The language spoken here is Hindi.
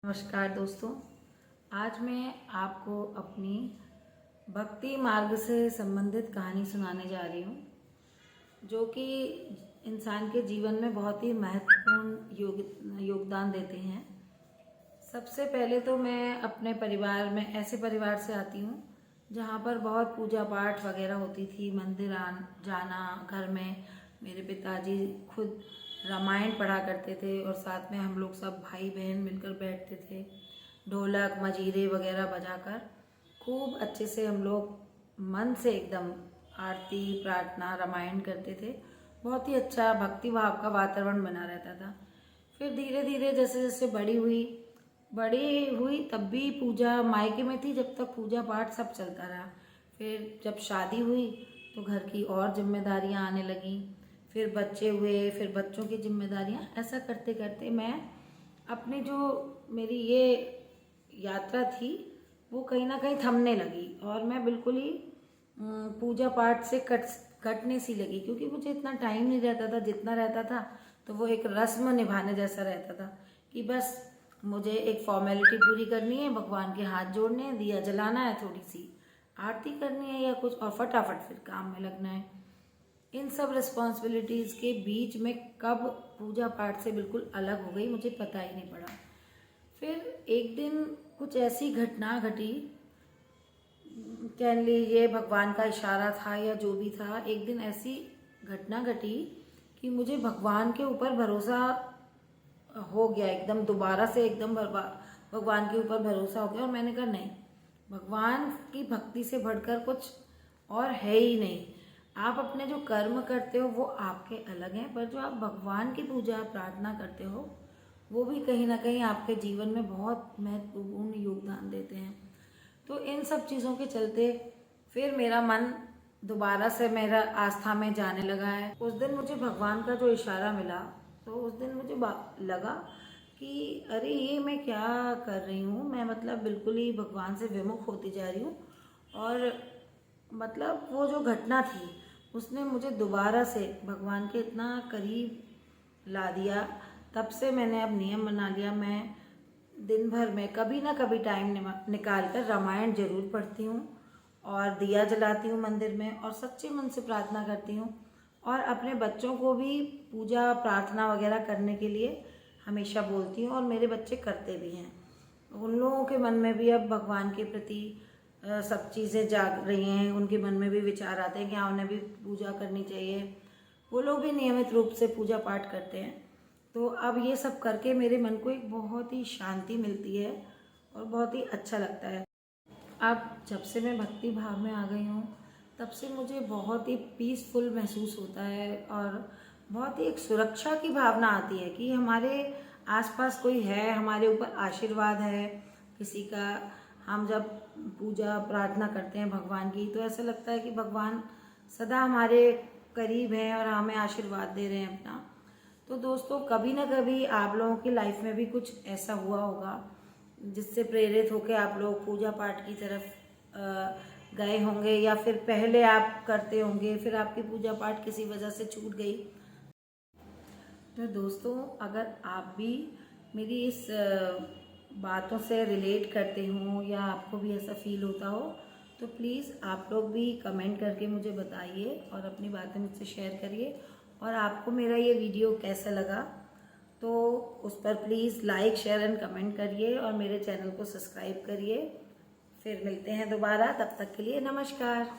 नमस्कार दोस्तों, आज मैं आपको अपनी भक्ति मार्ग से संबंधित कहानी सुनाने जा रही हूँ, जो कि इंसान के जीवन में बहुत ही महत्वपूर्ण योगदान देते हैं। सबसे पहले तो मैं अपने परिवार में ऐसे परिवार से आती हूँ जहाँ पर बहुत पूजा पाठ वगैरह होती थी, मंदिर जाना। घर में मेरे पिताजी खुद रामायण पढ़ा करते थे और साथ में हम लोग सब भाई बहन मिलकर बैठते थे, ढोलक मजीरे वगैरह बजाकर खूब अच्छे से हम लोग मन से एकदम आरती प्रार्थना रामायण करते थे। बहुत ही अच्छा भक्ति भाव का वातावरण बना रहता था। फिर धीरे धीरे जैसे जैसे बड़ी हुई तब भी पूजा मायके में थी, जब तक पूजा पाठ सब चलता रहा। फिर जब शादी हुई तो घर की और जिम्मेदारियां आने लगी, फिर बच्चे हुए, फिर बच्चों की जिम्मेदारियां, ऐसा करते करते मैं अपनी जो मेरी ये यात्रा थी वो कहीं ना कहीं थमने लगी और मैं बिल्कुल ही पूजा पाठ से कटने सी लगी, क्योंकि मुझे इतना टाइम नहीं रहता था। जितना रहता था तो वो एक रस्म निभाने जैसा रहता था कि बस मुझे एक फॉर्मेलिटी पूरी करनी है, भगवान के हाथ जोड़ने हैं, दिया जलाना है, थोड़ी सी आरती करनी है या कुछ, और फटाफट फिर काम में लगना है। इन सब रिस्पॉन्सिबिलिटीज़ के बीच में कब पूजा पाठ से बिल्कुल अलग हो गई मुझे पता ही नहीं पड़ा। फिर एक दिन कुछ ऐसी घटना घटी, कह लीजिए भगवान का इशारा था या जो भी था। एक दिन ऐसी घटना घटी कि मुझे भगवान के ऊपर भरोसा हो गया, एकदम दोबारा से एकदम भगवान के ऊपर भरोसा हो गया। और मैंने कहा नहीं, भगवान की भक्ति से बढ़कर कुछ और है ही नहीं। आप अपने जो कर्म करते हो वो आपके अलग हैं, पर जो आप भगवान की पूजा प्रार्थना करते हो वो भी कहीं ना कहीं आपके जीवन में बहुत महत्वपूर्ण योगदान देते हैं। तो इन सब चीज़ों के चलते फिर मेरा मन दोबारा से मेरा आस्था में जाने लगा है। उस दिन मुझे भगवान का जो इशारा मिला तो उस दिन मुझे लगा कि अरे ये मैं क्या कर रही हूँ, मैं मतलब बिल्कुल ही भगवान से विमुख होती जा रही हूँ। और मतलब वो जो घटना थी उसने मुझे दोबारा से भगवान के इतना करीब ला दिया। तब से मैंने अब नियम बना लिया, मैं दिन भर में कभी ना कभी टाइम निकाल कर रामायण जरूर पढ़ती हूँ और दिया जलाती हूँ मंदिर में, और सच्चे मन से प्रार्थना करती हूँ। और अपने बच्चों को भी पूजा प्रार्थना वगैरह करने के लिए हमेशा बोलती हूँ और मेरे बच्चे करते भी हैं। उन लोगों के मन में भी अब भगवान के प्रति सब चीज़ें जाग रही हैं, उनके मन में भी विचार आते हैं कि हाँ उन्हें भी पूजा करनी चाहिए। वो लोग भी नियमित रूप से पूजा पाठ करते हैं। तो अब ये सब करके मेरे मन को एक बहुत ही शांति मिलती है और बहुत ही अच्छा लगता है। अब जब से मैं भक्ति भाव में आ गई हूँ तब से मुझे बहुत ही पीसफुल महसूस होता है और बहुत ही एक सुरक्षा की भावना आती है कि हमारे आसपास कोई है, हमारे ऊपर आशीर्वाद है किसी का। हम जब पूजा प्रार्थना करते हैं भगवान की तो ऐसा लगता है कि भगवान सदा हमारे करीब हैं और हमें आशीर्वाद दे रहे हैं अपना। तो दोस्तों, कभी ना कभी आप लोगों की लाइफ में भी कुछ ऐसा हुआ होगा जिससे प्रेरित होकर आप लोग पूजा पाठ की तरफ गए होंगे, या फिर पहले आप करते होंगे, फिर आपकी पूजा पाठ किसी वजह से छूट गई। तो दोस्तों, अगर आप भी मेरी इस बातों से रिलेट करते हो या आपको भी ऐसा फील होता हो तो प्लीज़ आप लोग भी कमेंट करके मुझे बताइए और अपनी बातें मुझसे शेयर करिए। और आपको मेरा ये वीडियो कैसा लगा तो उस पर please like share and comment करिए और मेरे चैनल को सब्सक्राइब करिए। फिर मिलते हैं दोबारा, तब तक के लिए नमस्कार।